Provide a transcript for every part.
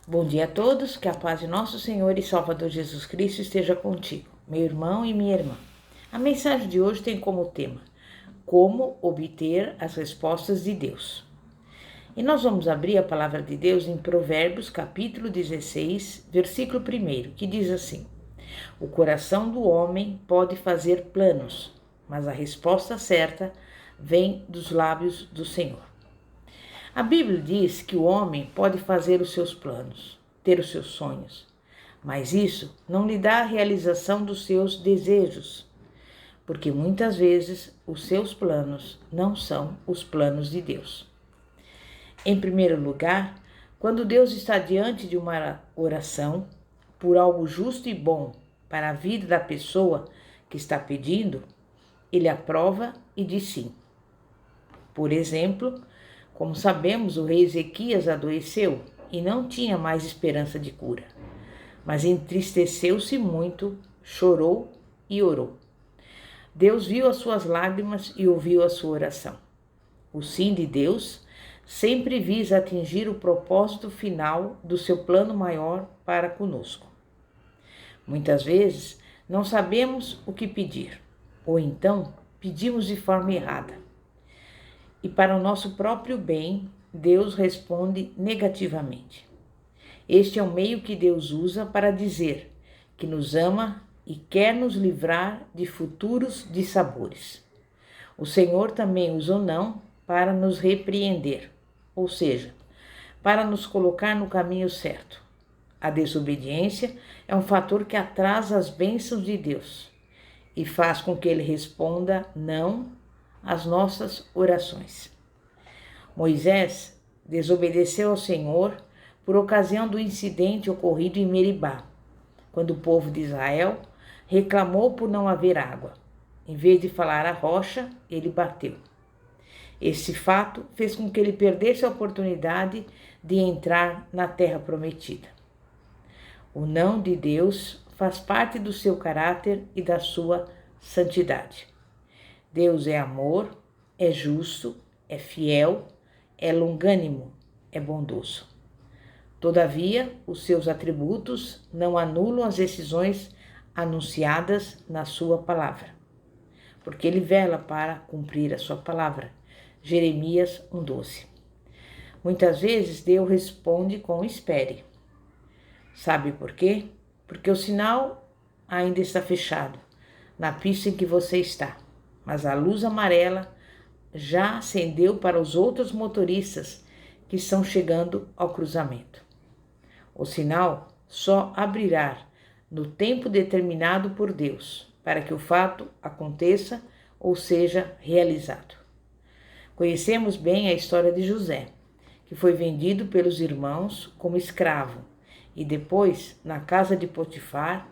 Bom dia a todos, que a paz de nosso Senhor e Salvador Jesus Cristo esteja contigo, meu irmão e minha irmã. A mensagem de hoje tem como tema: como obter as respostas de Deus. E nós vamos abrir a palavra de Deus em Provérbios, capítulo 16, versículo 1, que diz assim: o coração do homem pode fazer planos, mas a resposta certa vem dos lábios do Senhor. A Bíblia diz que o homem pode fazer os seus planos, ter os seus sonhos, mas isso não lhe dá a realização dos seus desejos, porque muitas vezes os seus planos não são os planos de Deus. Em primeiro lugar, quando Deus está diante de uma oração por algo justo e bom para a vida da pessoa que está pedindo, Ele aprova e diz sim. Por exemplo, como sabemos, o rei Ezequias adoeceu e não tinha mais esperança de cura, mas entristeceu-se muito, chorou e orou. Deus viu as suas lágrimas e ouviu a sua oração. O sim de Deus sempre visa atingir o propósito final do seu plano maior para conosco. Muitas vezes não sabemos o que pedir, ou então pedimos de forma errada. E para o nosso próprio bem, Deus responde negativamente. Este é o meio que Deus usa para dizer que nos ama e quer nos livrar de futuros dissabores. O Senhor também usa o não para nos repreender, ou seja, para nos colocar no caminho certo. A desobediência é um fator que atrasa as bênçãos de Deus e faz com que Ele responda não às nossas orações. Moisés desobedeceu ao Senhor por ocasião do incidente ocorrido em Meribá, quando o povo de Israel reclamou por não haver água. Em vez de falar à rocha, ele bateu. Esse fato fez com que ele perdesse a oportunidade de entrar na terra prometida. O não de Deus faz parte do seu caráter e da sua santidade. Deus é amor, é justo, é fiel, é longânimo, é bondoso. Todavia, os seus atributos não anulam as decisões anunciadas na sua palavra, porque ele vela para cumprir a sua palavra. Jeremias 1:12. Muitas vezes Deus responde com espere. Sabe por quê? Porque o sinal ainda está fechado na pista em que você está, mas a luz amarela já acendeu para os outros motoristas que estão chegando ao cruzamento. O sinal só abrirá no tempo determinado por Deus, para que o fato aconteça ou seja realizado. Conhecemos bem a história de José, que foi vendido pelos irmãos como escravo e depois, na casa de Potifar,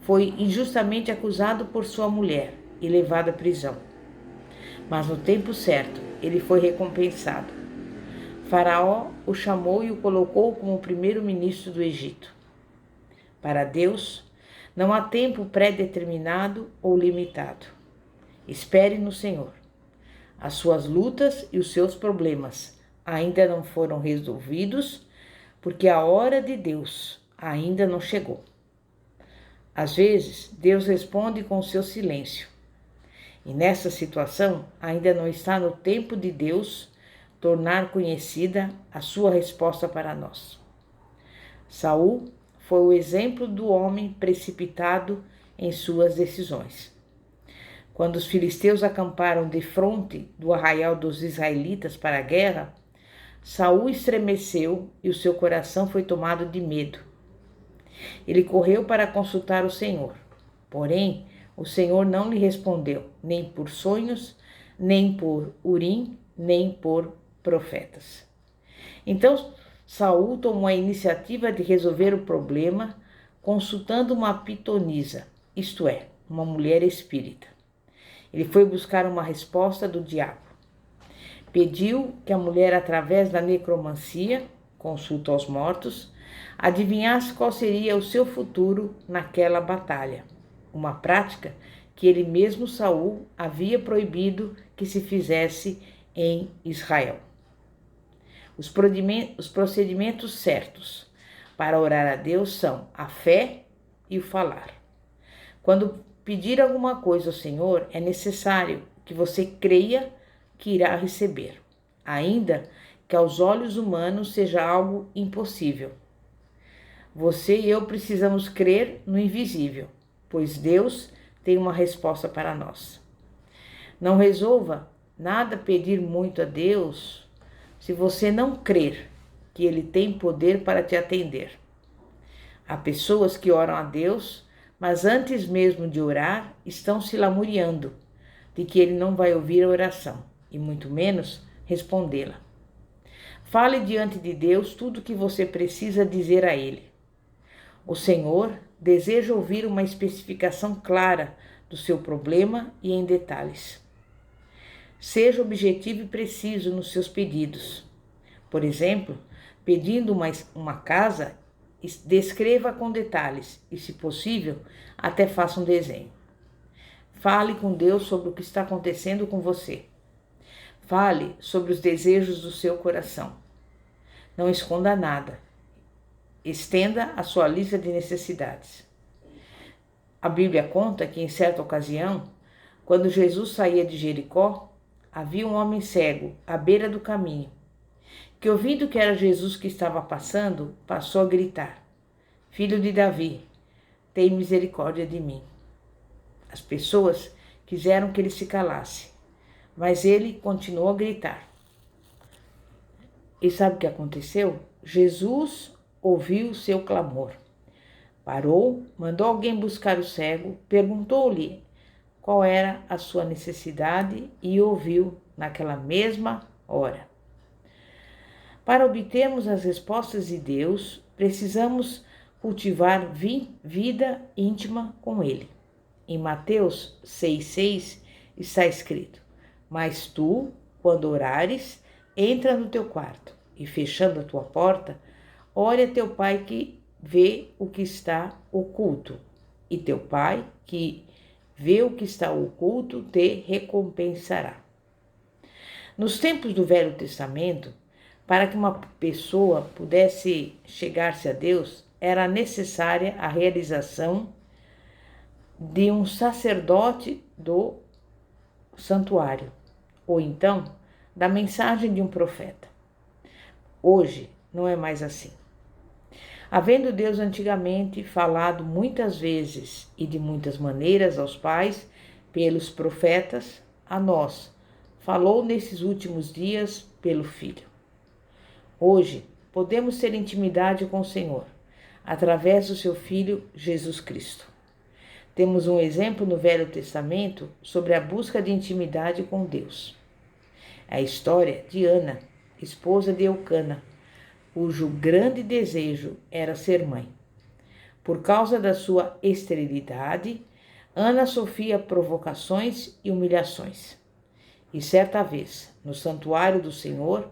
foi injustamente acusado por sua mulher e levado à prisão. Mas no tempo certo, ele foi recompensado. Faraó o chamou e o colocou como primeiro-ministro do Egito. Para Deus, não há tempo pré-determinado ou limitado. Espere no Senhor. As suas lutas e os seus problemas ainda não foram resolvidos, porque a hora de Deus ainda não chegou. Às vezes, Deus responde com o seu silêncio. E nessa situação, ainda não está no tempo de Deus tornar conhecida a sua resposta para nós. Saul foi o exemplo do homem precipitado em suas decisões. Quando os filisteus acamparam defronte do arraial dos israelitas para a guerra, Saul estremeceu e o seu coração foi tomado de medo. Ele correu para consultar o Senhor, porém, o Senhor não lhe respondeu, nem por sonhos, nem por Urim, nem por profetas. Então, Saul tomou a iniciativa de resolver o problema consultando uma pitonisa, isto é, uma mulher espírita. Ele foi buscar uma resposta do diabo. Pediu que a mulher, através da necromancia, consulta aos mortos, adivinhasse qual seria o seu futuro naquela batalha. Uma prática que ele mesmo, Saul, havia proibido que se fizesse em Israel. Os procedimentos certos para orar a Deus são a fé e o falar. Quando pedir alguma coisa ao Senhor, é necessário que você creia que irá receber, ainda que aos olhos humanos seja algo impossível. Você e eu precisamos crer no invisível, pois Deus tem uma resposta para nós. Não resolva nada pedir muito a Deus se você não crer que Ele tem poder para te atender. Há pessoas que oram a Deus, mas antes mesmo de orar, estão se lamuriando de que Ele não vai ouvir a oração e muito menos respondê-la. Fale diante de Deus tudo o que você precisa dizer a Ele. O Senhor deseja ouvir uma especificação clara do seu problema e em detalhes. Seja objetivo e preciso nos seus pedidos. Por exemplo, pedindo uma casa, descreva com detalhes e, se possível, até faça um desenho. Fale com Deus sobre o que está acontecendo com você. Fale sobre os desejos do seu coração. Não esconda nada. Estenda a sua lista de necessidades. A Bíblia conta que, em certa ocasião, quando Jesus saía de Jericó, havia um homem cego à beira do caminho, que, ouvindo que era Jesus que estava passando, passou a gritar: Filho de Davi, tem misericórdia de mim. As pessoas quiseram que ele se calasse, mas ele continuou a gritar. E sabe o que aconteceu? Jesus ouviu o seu clamor. Parou, mandou alguém buscar o cego, perguntou-lhe qual era a sua necessidade e ouviu naquela mesma hora. Para obtermos as respostas de Deus, precisamos cultivar vida íntima com Ele. Em Mateus 6,6 está escrito: Mas tu, quando orares, entra no teu quarto e, fechando a tua porta, ore a teu Pai que vê o que está oculto, e teu Pai que vê o que está oculto te recompensará. Nos tempos do Velho Testamento, para que uma pessoa pudesse chegar-se a Deus, era necessária a realização de um sacerdote do santuário, ou então da mensagem de um profeta. Hoje não é mais assim. Havendo Deus antigamente falado muitas vezes e de muitas maneiras aos pais pelos profetas, a nós falou nesses últimos dias pelo Filho. Hoje podemos ter intimidade com o Senhor através do seu Filho Jesus Cristo. Temos um exemplo no Velho Testamento sobre a busca de intimidade com Deus. É a história de Ana, esposa de Eucana, cujo grande desejo era ser mãe. Por causa da sua esterilidade, Ana sofria provocações e humilhações. E certa vez, no santuário do Senhor,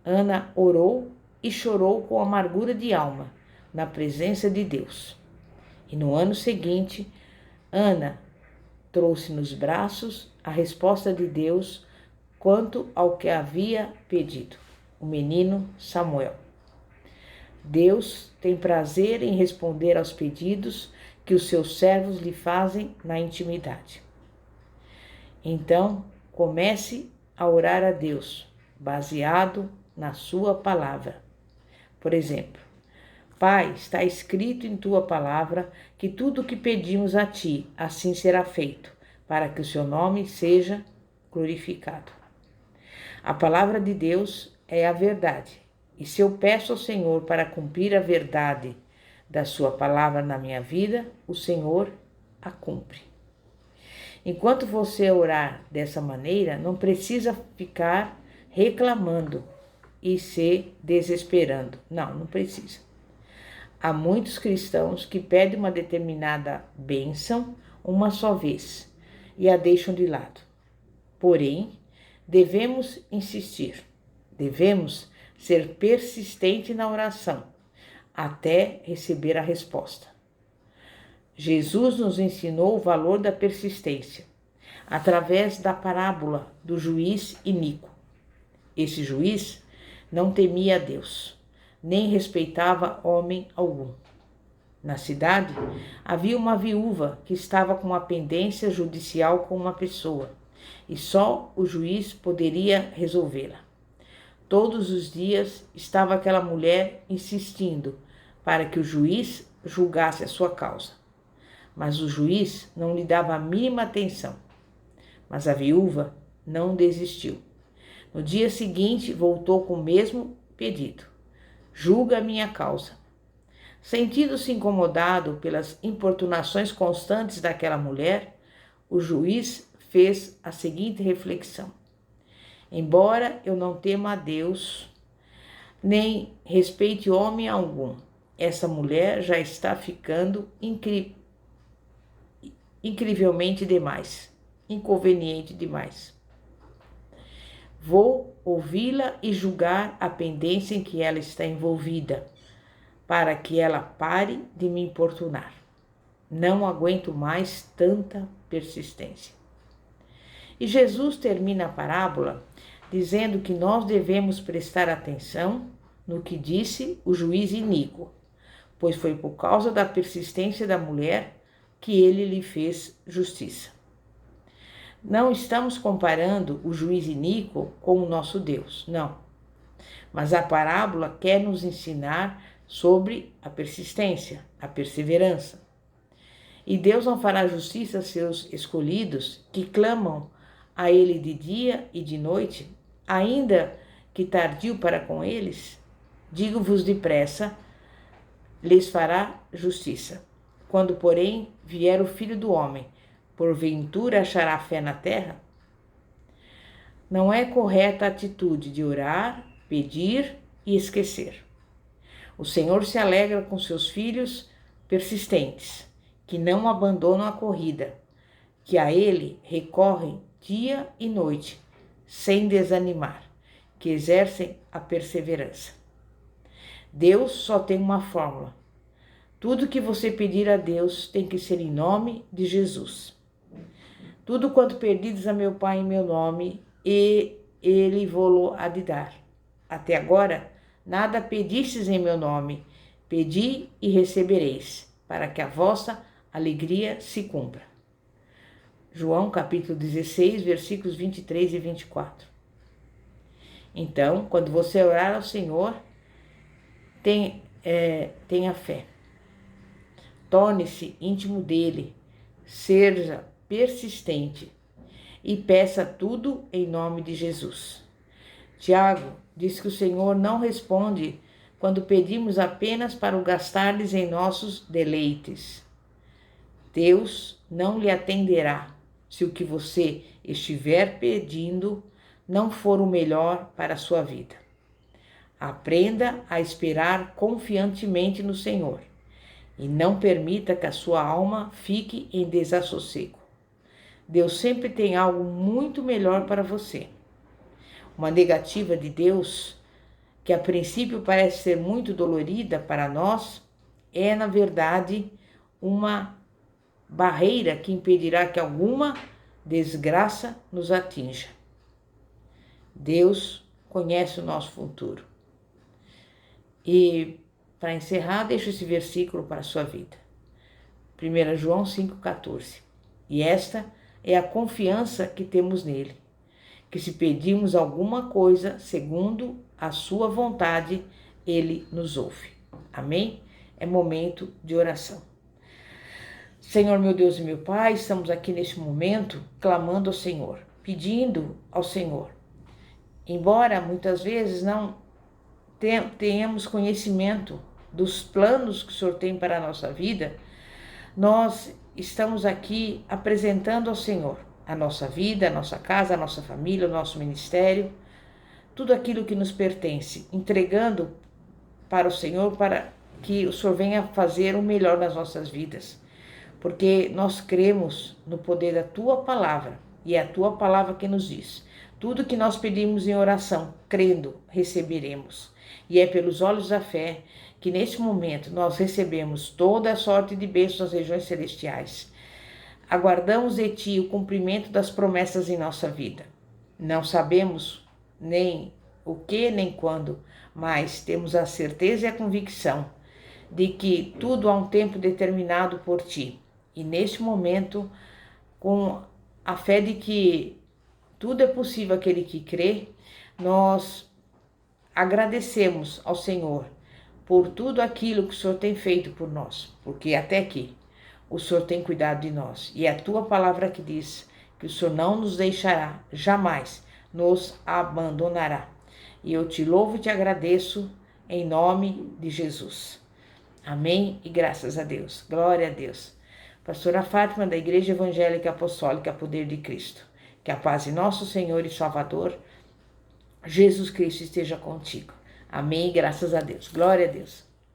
Ana orou e chorou com amargura de alma, na presença de Deus. E no ano seguinte, Ana trouxe nos braços a resposta de Deus quanto ao que havia pedido, o menino Samuel. Deus tem prazer em responder aos pedidos que os seus servos lhe fazem na intimidade. Então, comece a orar a Deus, baseado na sua palavra. Por exemplo, Pai, está escrito em tua palavra que tudo o que pedimos a ti, assim será feito, para que o seu nome seja glorificado. A palavra de Deus é a verdade. E se eu peço ao Senhor para cumprir a verdade da sua palavra na minha vida, o Senhor a cumpre. Enquanto você orar dessa maneira, não precisa ficar reclamando e se desesperando. Não precisa. Há muitos cristãos que pedem uma determinada bênção uma só vez e a deixam de lado. Porém, devemos insistir, devemos ser persistente na oração até receber a resposta. Jesus nos ensinou o valor da persistência através da parábola do juiz iníquo. Esse juiz não temia a Deus, nem respeitava homem algum. Na cidade, havia uma viúva que estava com uma pendência judicial com uma pessoa, e só o juiz poderia resolvê-la. Todos os dias estava aquela mulher insistindo para que o juiz julgasse a sua causa. Mas o juiz não lhe dava a mínima atenção. Mas a viúva não desistiu. No dia seguinte, voltou com o mesmo pedido: julga a minha causa. Sentindo-se incomodado pelas importunações constantes daquela mulher, o juiz fez a seguinte reflexão: embora eu não tema a Deus, nem respeite homem algum, essa mulher já está ficando incrivelmente demais, inconveniente demais. Vou ouvi-la e julgar a pendência em que ela está envolvida, para que ela pare de me importunar. Não aguento mais tanta persistência. E Jesus termina a parábola dizendo que nós devemos prestar atenção no que disse o juiz iníquo, pois foi por causa da persistência da mulher que ele lhe fez justiça. Não estamos comparando o juiz iníquo com o nosso Deus, não. Mas a parábola quer nos ensinar sobre a persistência, a perseverança. E Deus não fará justiça a seus escolhidos que clamam a Ele de dia e de noite, ainda que tardio para com eles? Digo-vos depressa, lhes fará justiça. Quando, porém, vier o Filho do Homem, porventura achará fé na terra? Não é correta a atitude de orar, pedir e esquecer. O Senhor se alegra com seus filhos persistentes, que não abandonam a corrida, que a Ele recorrem dia e noite, sem desanimar, que exercem a perseverança. Deus só tem uma fórmula. Tudo que você pedir a Deus tem que ser em nome de Jesus. Tudo quanto pedides a meu Pai em meu nome, e Ele vô-lo há de dar. Até agora, nada pedistes em meu nome. Pedi e recebereis, para que a vossa alegria se cumpra. João capítulo 16, versículos 23 e 24. Então, quando você orar ao Senhor, tenha fé. Torne-se íntimo dele, seja persistente e peça tudo em nome de Jesus. Tiago diz que o Senhor não responde quando pedimos apenas para o gastar-lhes em nossos deleites. Deus não lhe atenderá se o que você estiver pedindo não for o melhor para a sua vida. Aprenda a esperar confiantemente no Senhor e não permita que a sua alma fique em desassossego. Deus sempre tem algo muito melhor para você. Uma negativa de Deus, que a princípio parece ser muito dolorida para nós, é, na verdade, uma barreira que impedirá que alguma desgraça nos atinja. Deus conhece o nosso futuro. E, para encerrar, deixo esse versículo para a sua vida. 1 João 5,14. E esta é a confiança que temos nele, que se pedirmos alguma coisa segundo a sua vontade, ele nos ouve. Amém? É momento de oração. Senhor, meu Deus e meu Pai, estamos aqui neste momento clamando ao Senhor, pedindo ao Senhor. Embora muitas vezes não tenhamos conhecimento dos planos que o Senhor tem para a nossa vida, nós estamos aqui apresentando ao Senhor a nossa vida, a nossa casa, a nossa família, o nosso ministério, tudo aquilo que nos pertence, entregando para o Senhor para que o Senhor venha fazer o melhor nas nossas vidas. Porque nós cremos no poder da Tua Palavra, e é a Tua Palavra que nos diz: tudo que nós pedimos em oração, crendo, receberemos. E é pelos olhos da fé que neste momento nós recebemos toda a sorte de bênçãos nas regiões celestiais. Aguardamos de Ti o cumprimento das promessas em nossa vida. Não sabemos nem o que nem quando, mas temos a certeza e a convicção de que tudo há um tempo determinado por ti. E neste momento, com a fé de que tudo é possível aquele que crê, nós agradecemos ao Senhor por tudo aquilo que o Senhor tem feito por nós, porque até aqui o Senhor tem cuidado de nós. E é a tua palavra que diz que o Senhor não nos deixará, jamais nos abandonará. E eu te louvo e te agradeço em nome de Jesus. Amém e graças a Deus. Glória a Deus. Pastora Fátima, da Igreja Evangélica Apostólica Poder de Cristo. Que a paz de nosso Senhor e Salvador, Jesus Cristo, esteja contigo. Amém e graças a Deus. Glória a Deus.